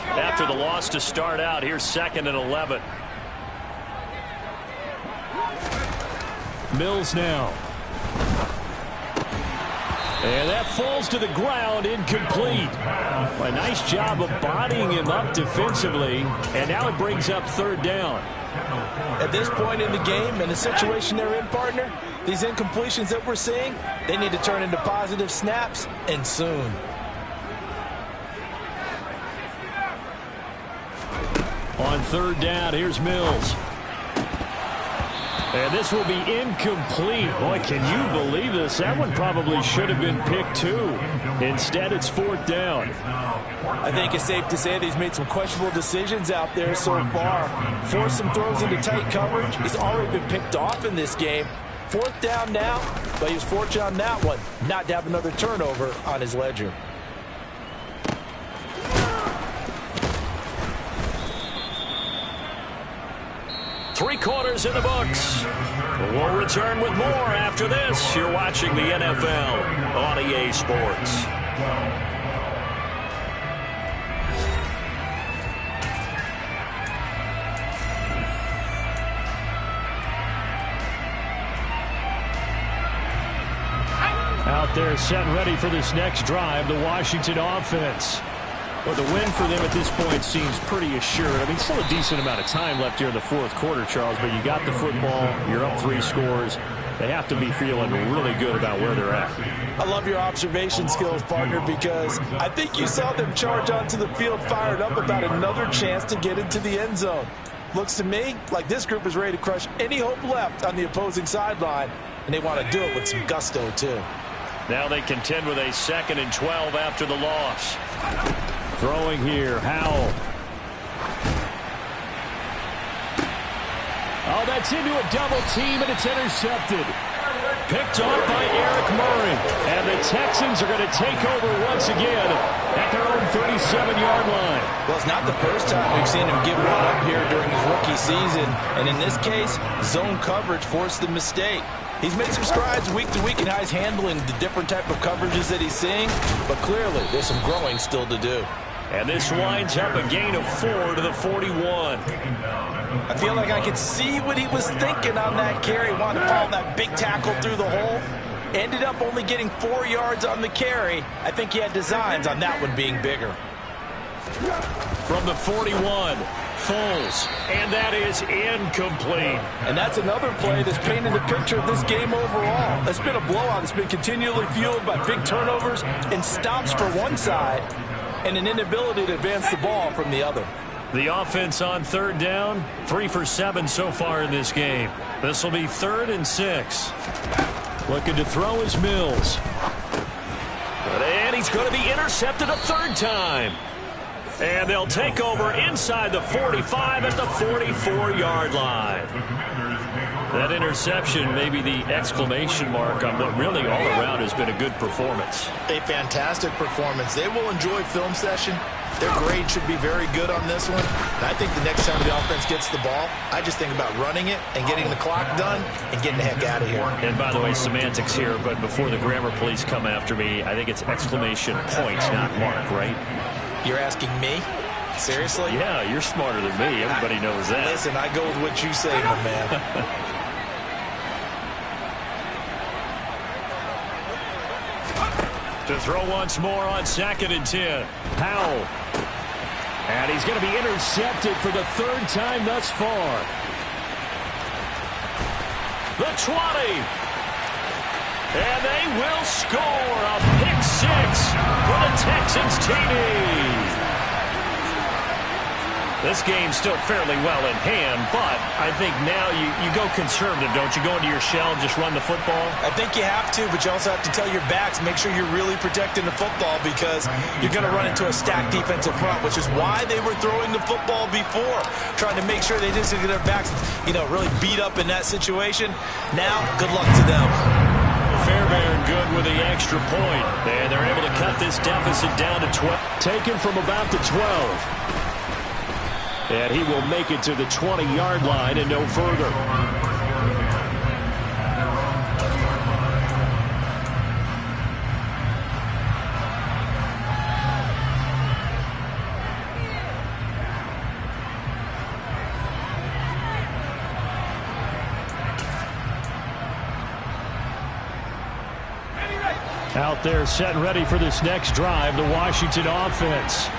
After the loss to start out, here's 2nd and 11. Mills now. And that falls to the ground, incomplete. A nice job of bodying him up defensively, and now it brings up third down. At this point in the game, in the situation they're in, partner, these incompletions that we're seeing, they need to turn into positive snaps, and soon. On third down, here's Mills. And this will be incomplete. Boy, can you believe this? That one probably should have been picked too. Instead, it's fourth down. I think it's safe to say that he's made some questionable decisions out there so far. Forced some throws into tight coverage. He's already been picked off in this game. Fourth down now, but he was fortunate on that one not to have another turnover on his ledger. Three quarters in the books. We'll return with more after this. You're watching the NFL on EA Sports. Out there set and ready for this next drive, the Washington offense. Well, the win for them at this point seems pretty assured. I mean, still a decent amount of time left here in the fourth quarter, Charles, but you got the football, you're up 3 scores. They have to be feeling really good about where they're at. I love your observation skills, partner, because I think you saw them charge onto the field fired up about another chance to get into the end zone. Looks to me like this group is ready to crush any hope left on the opposing sideline, and they want to do it with some gusto, too. Now they contend with a 2nd and 12 after the loss. Throwing here, Howell. Oh, that's into a double team, and it's intercepted. Picked off by Eric Murray. And the Texans are going to take over once again at their own 37-yard line. Well, it's not the first time we've seen him give one up here during his rookie season. And in this case, zone coverage forced the mistake. He's made some strides week to week in how he's handling the different type of coverages that he's seeing. But clearly, there's some growing still to do. And this winds up a gain of 4 to the 41. I feel like I could see what he was thinking on that carry. Wanted to follow that big tackle through the hole. Ended up only getting 4 yards on the carry. I think he had designs on that one being bigger. From the 41, Foles, and that is incomplete. And that's another play that's painted the picture of this game overall. It's been a blowout. It's been continually fueled by big turnovers and stops for one side and an inability to advance the ball from the other. The offense on third down, 3 for 7 so far in this game. This will be 3rd and 6. Looking to throw is Mills. And he's going to be intercepted a 3rd time. And they'll take over inside the 45 at the 44-yard line. That interception may be the exclamation mark on what really all around has been a good performance. A fantastic performance. They will enjoy film session. Their grade should be very good on this one. And I think the next time the offense gets the ball, I just think about running it and getting the clock done and getting the heck out of here. And by the way, semantics here, but before the grammar police come after me, I think it's exclamation point, not mark, right? You're asking me? Seriously? Yeah, you're smarter than me. Everybody knows that. Listen, I go with what you say, my man. To throw once more on 2nd and 10. Howell. And he's going to be intercepted for the 3rd time thus far. The 20. And they will score a pick 6 for the Texans TD. This game's still fairly well in hand, but I think now you go conservative, don't you? Go into your shell and just run the football? I think you have to, but you also have to tell your backs, make sure you're really protecting the football because you're going to run into a stacked defensive front, which is why they were throwing the football before, trying to make sure they didn't get their backs, really beat up in that situation. Now, good luck to them. Fairbairn good with the extra point. And they're able to cut this deficit down to 12. Taken from about the 12. And he will make it to the 20-yard line and no further. Out there setting ready for this next drive, the Washington offense.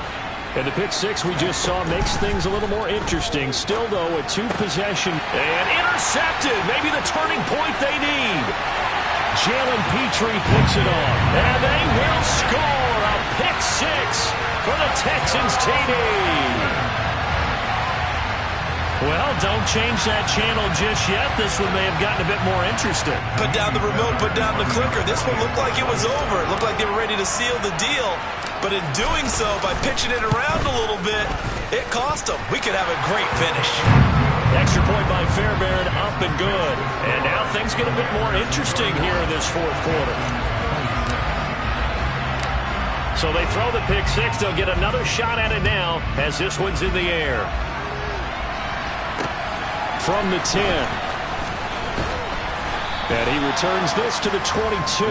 And the pick six we just saw makes things a little more interesting. Still, though, a two-possession. And intercepted. Maybe the turning point they need. Jalen Petrie picks it off. And they will score a pick six for the Texans TD. Well, don't change that channel just yet. This one may have gotten a bit more interesting. Put down the remote, put down the clicker. This one looked like it was over. It looked like they were ready to seal the deal. But in doing so, by pitching it around a little bit, it cost them. We could have a great finish. Extra point by Fairbairn, up and good. And now things get a bit more interesting here in this fourth quarter. So they throw the pick six. They'll get another shot at it now as this one's in the air. From the 10. And he returns this to the 22.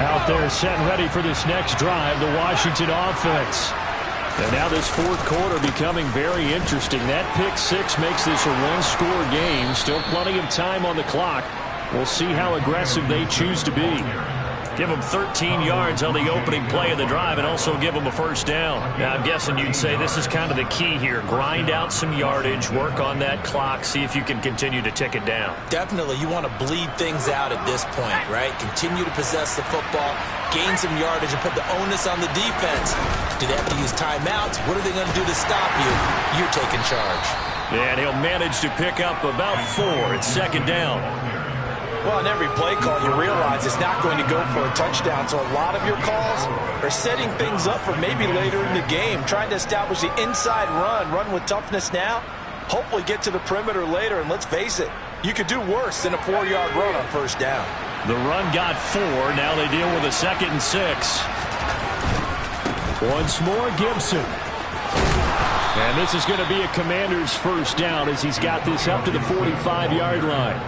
Out there setting ready for this next drive, the Washington offense. And now this fourth quarter becoming very interesting. That pick six makes this a one-score game. Still plenty of time on the clock. We'll see how aggressive they choose to be. Give them 13 yards on the opening play of the drive and also give them a first down. Now, I'm guessing you'd say this is kind of the key here. Grind out some yardage, work on that clock, see if you can continue to tick it down. Definitely, you want to bleed things out at this point, right? Continue to possess the football, gain some yardage, and put the onus on the defense. Do they have to use timeouts? What are they going to do to stop you? You're taking charge. And he'll manage to pick up about 4. It's second down. Well, in every play call, you realize it's not going to go for a touchdown. So a lot of your calls are setting things up for maybe later in the game, trying to establish the inside run with toughness now, hopefully get to the perimeter later. And let's face it, you could do worse than a 4-yard run on first down. The run got 4. Now they deal with a 2nd and 6. Once more, Gibson. And this is going to be a Commander's first down as he's got this up to the 45-yard line.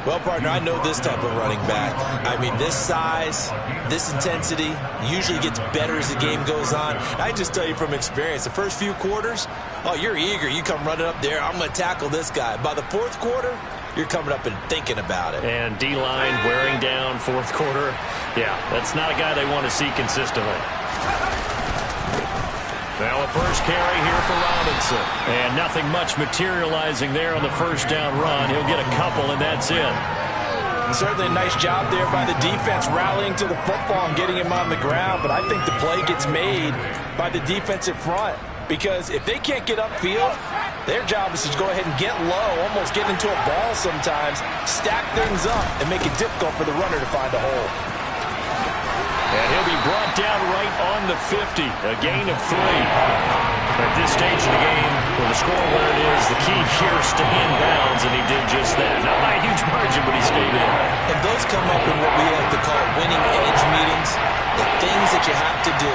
Well, partner, I know this type of running back. I mean, this size, this intensity usually gets better as the game goes on. I just tell you from experience, the first few quarters, oh, you're eager. You come running up there, I'm going to tackle this guy. By the fourth quarter, you're coming up and thinking about it. And D-line wearing down fourth quarter. Yeah, that's not a guy they want to see consistently. Now a first carry here for Robinson. And nothing much materializing there on the first down run. He'll get a couple, and that's it. Certainly a nice job there by the defense rallying to the football and getting him on the ground. But I think the play gets made by the defensive front. Because if they can't get upfield, their job is to go ahead and get low, almost get into a ball sometimes, stack things up, and make it difficult for the runner to find a hole. And he'll be brought down right on the 50, a gain of 3. At this stage of the game, with the score where it is, the key here is to inbounds, and he did just that. Not by a huge margin, but he stayed in. And those come up in what we like to call winning edge meetings, the things that you have to do.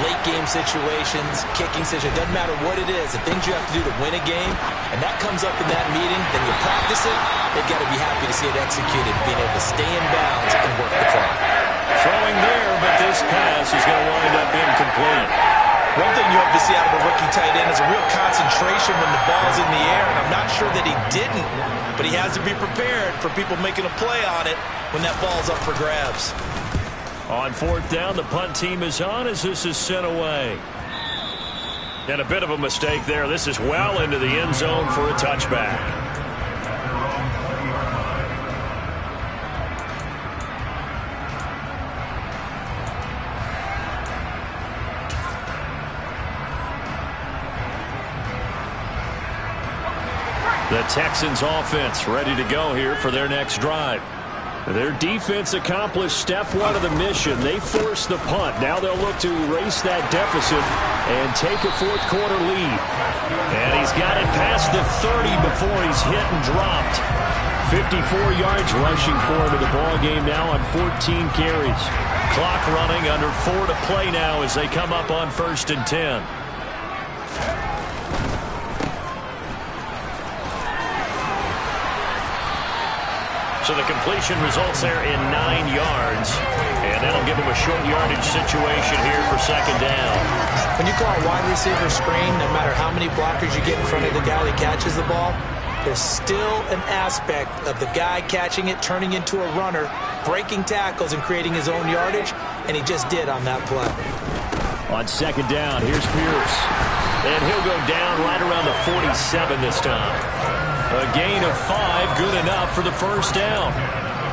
Late game situations, kicking situations, doesn't matter what it is, the things you have to do to win a game, and that comes up in that meeting, then you practice it, they've got to be happy to see it executed, being able to stay in bounds and work the clock. Throwing there, but this pass is going to wind up incomplete. One thing you hope to see out of a rookie tight end is a real concentration when the ball's in the air, and I'm not sure that he didn't, but he has to be prepared for people making a play on it when that ball's up for grabs. On fourth down, the punt team is on as this is sent away. And a bit of a mistake there. This is well into the end zone for a touchback. The Texans offense ready to go here for their next drive. Their defense accomplished step 1 of the mission. They forced the punt. Now they'll look to erase that deficit and take a fourth quarter lead. And he's got it past the 30 before he's hit and dropped. 54 yards rushing for him in the ball game now on 14 carries. Clock running, under 4 to play now as they come up on 1st and 10. So the completion results there in 9 yards. And that'll give him a short yardage situation here for second down. When you call a wide receiver screen, no matter how many blockers you get in front of the guy that catches the ball, there's still an aspect of the guy catching it, turning into a runner, breaking tackles and creating his own yardage, and he just did on that play. On second down, here's Pierce. And he'll go down right around the 47 this time. A gain of 5, good enough for the first down.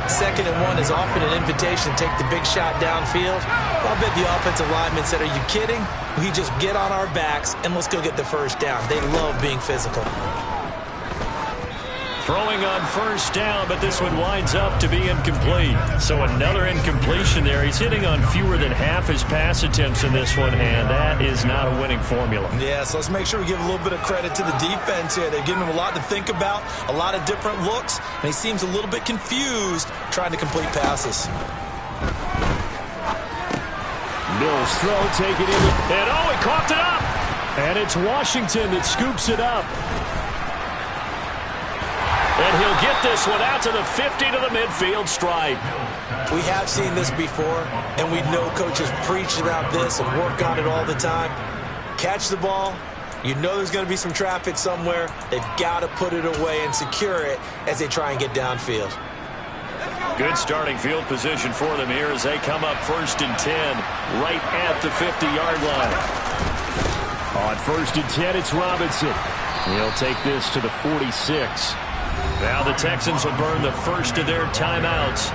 2nd and 1 is often an invitation to take the big shot downfield. I'll bet the offensive lineman said, are you kidding? We just get on our backs and let's go get the first down. They love being physical. Throwing on first down, but this one winds up to be incomplete. So another incompletion there. He's hitting on fewer than half his pass attempts in this one, and that is not a winning formula. Yeah, so let's make sure we give a little bit of credit to the defense here. They've given him a lot to think about, a lot of different looks, and he seems a little bit confused trying to complete passes. Mills throw, take it in. And oh, he coughed it up! And it's Washington that scoops it up. And he'll get this one out to the 50 to the midfield stripe. We have seen this before, and we know coaches preach about this and work on it all the time. Catch the ball. You know there's going to be some traffic somewhere. They've got to put it away and secure it as they try and get downfield. Good starting field position for them here as they come up 1st and 10 right at the 50-yard line. On 1st and 10, it's Robinson. He'll take this to the 46. Now the Texans will burn the first of their timeouts.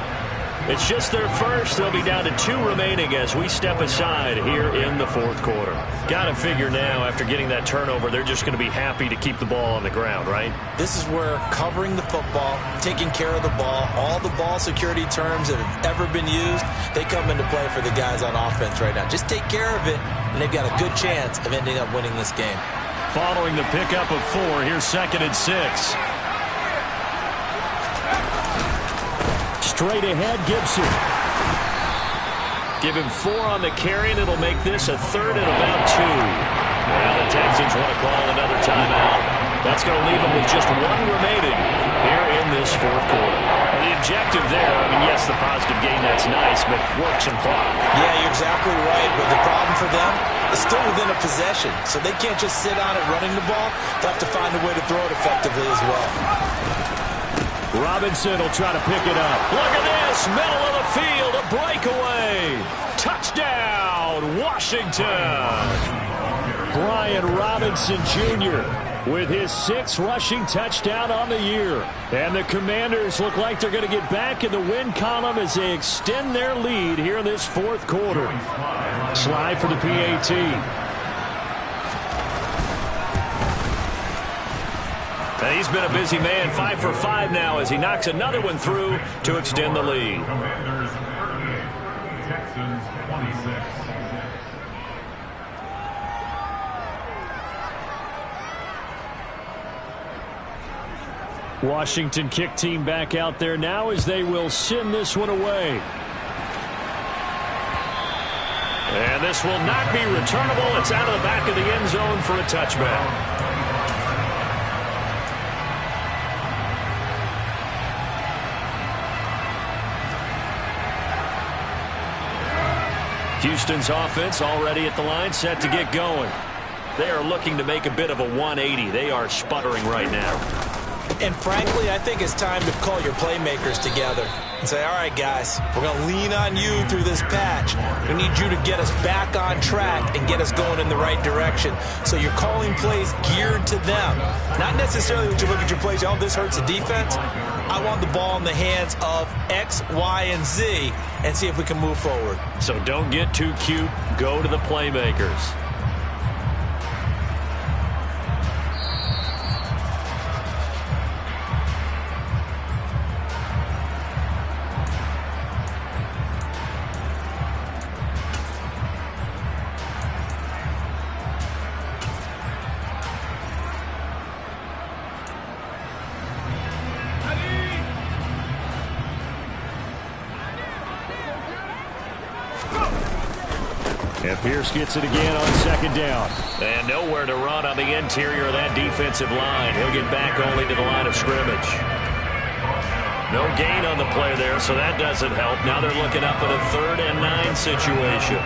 It's just their first. They'll be down to 2 remaining as we step aside here in the 4th quarter. Got to figure now, after getting that turnover, they're just going to be happy to keep the ball on the ground, right? This is where covering the football, taking care of the ball, all the ball security terms that have ever been used, they come into play for the guys on offense right now. Just take care of it, and they've got a good chance of ending up winning this game. Following the pickup of 4, here's 2nd and 6. Straight ahead, Gibson. Give him 4 on the carry, and it'll make this a 3rd and about 2. Now the Texans want to call another timeout. That's going to leave them with just 1 remaining here in this 4th quarter. And the objective there, I mean, yes, the positive gain, that's nice, but work some clock. Yeah, you're exactly right, but the problem for them is still within a possession, so they can't just sit on it running the ball. They'll have to find a way to throw it effectively as well. Robinson will try to pick it up. Look at this, middle of the field, a breakaway. Touchdown, Washington. Brian Robinson Jr. with his 6th rushing touchdown on the year. And the Commanders look like they're going to get back in the win column as they extend their lead here in this 4th quarter. Slide for the PAT. And he's been a busy man, 5 for 5 now as he knocks another one through to extend the lead. Commanders 38, Texans 26. Washington kick team back out there now as they will send this one away. And this will not be returnable. It's out of the back of the end zone for a touchback. Houston's offense already at the line, set to get going. They are looking to make a bit of a 180. They are sputtering right now. And frankly, I think it's time to call your playmakers together and say, all right, guys, we're going to lean on you through this patch. We need you to get us back on track and get us going in the right direction. So you're calling plays geared to them. Not necessarily when you look at your plays, oh, this hurts the defense. I want the ball in the hands of X, Y, and Z and see if we can move forward. So don't get too cute. Go to the playmakers. And Pierce gets it again on 2nd down. And nowhere to run on the interior of that defensive line. He'll get back only to the line of scrimmage. No gain on the play there, so that doesn't help. Now they're looking up at a 3rd and 9 situation.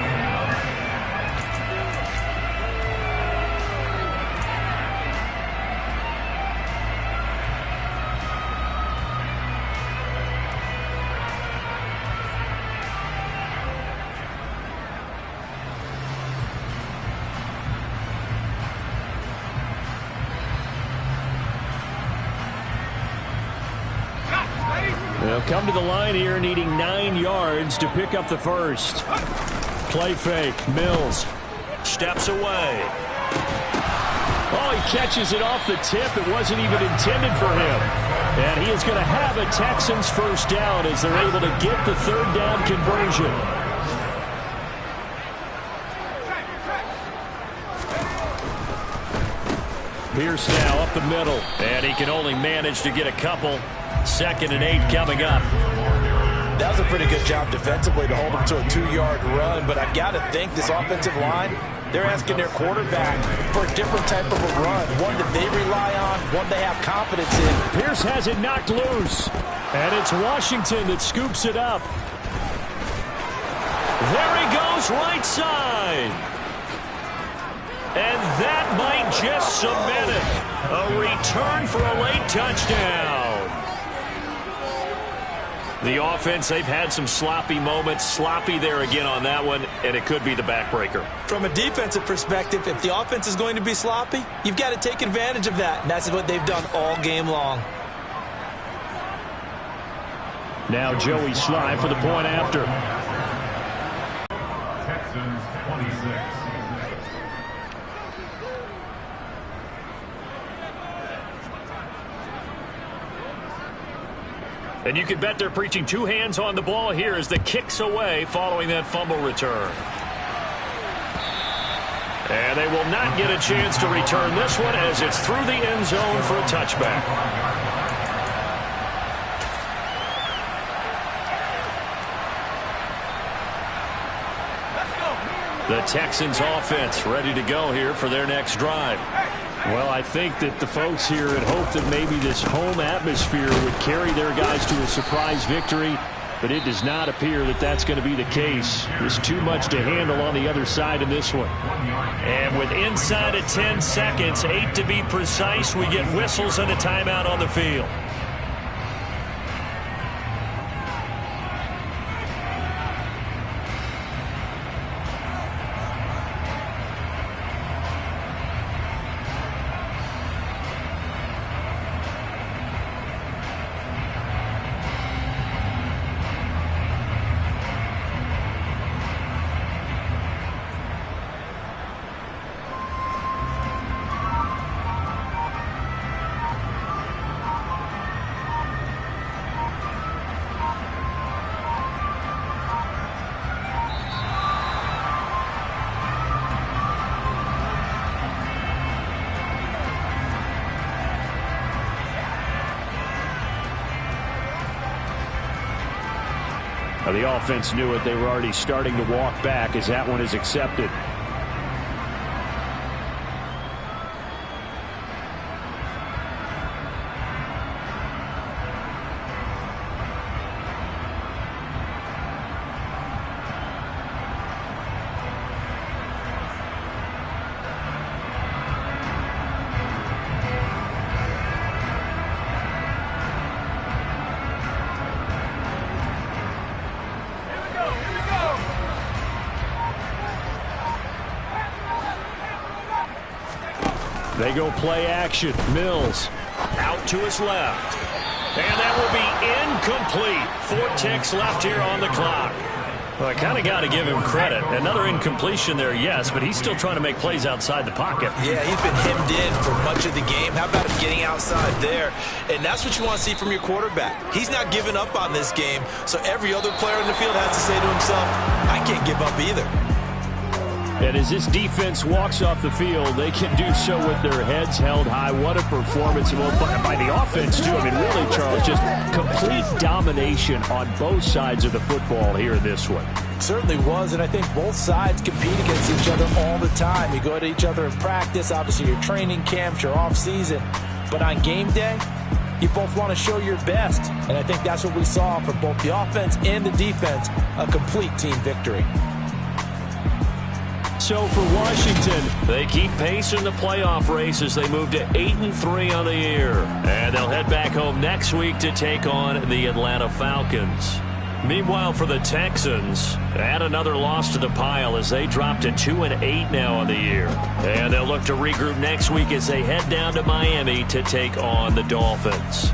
They'll come to the line here needing 9 yards to pick up the first. Play fake. Mills steps away. Oh, he catches it off the tip. It wasn't even intended for him. And he is going to have a Texans first down as they're able to get the 3rd down conversion. Pierce now up the middle. And he can only manage to get a couple. 2nd and 8 coming up. That was a pretty good job defensively to hold him to a 2-yard run, but I've got to think this offensive line, they're asking their quarterback for a different type of a run, one that they rely on, one they have confidence in. Pierce has it knocked loose, and it's Washington that scoops it up. There he goes, right side. And that might just cement it. A return for a late touchdown. The offense, they've had some sloppy moments. Sloppy there again on that one, and it could be the backbreaker. From a defensive perspective, if the offense is going to be sloppy, you've got to take advantage of that, and that's what they've done all game long. Now Joey Sly for the point after. Texans 26. And you can bet they're preaching 2 hands on the ball here as the kick's away following that fumble return. And they will not get a chance to return this one as it's through the end zone for a touchback. The Texans offense ready to go here for their next drive. Well, I think that the folks here had hoped that maybe this home atmosphere would carry their guys to a surprise victory, but it does not appear that that's going to be the case. There's too much to handle on the other side in this one. And with inside of 10 seconds, 8 to be precise, we get whistles and a timeout on the field. The offense knew it. They were already starting to walk back as that one is accepted. They go play action. Mills out to his left. And that will be incomplete. 4 ticks left here on the clock. Well, I kind of got to give him credit. Another incompletion there, yes, but he's still trying to make plays outside the pocket. Yeah, he's been hemmed in for much of the game. How about him getting outside there? And that's what you want to see from your quarterback. He's not giving up on this game, so every other player in the field has to say to himself, I can't give up either. And as this defense walks off the field, they can do so with their heads held high. What a performance by the offense, too. I mean, really, Charles, just complete domination on both sides of the football here in this one. Certainly was, and I think both sides compete against each other all the time. You go at each other in practice, obviously your training camps, your off season. But on game day, you both want to show your best. And I think that's what we saw from both the offense and the defense, a complete team victory. So for Washington, they keep pace in the playoff race as they move to 8-3 on the year. And they'll head back home next week to take on the Atlanta Falcons. Meanwhile, for the Texans, add another loss to the pile as they drop to 2-8 now on the year. And they'll look to regroup next week as they head down to Miami to take on the Dolphins.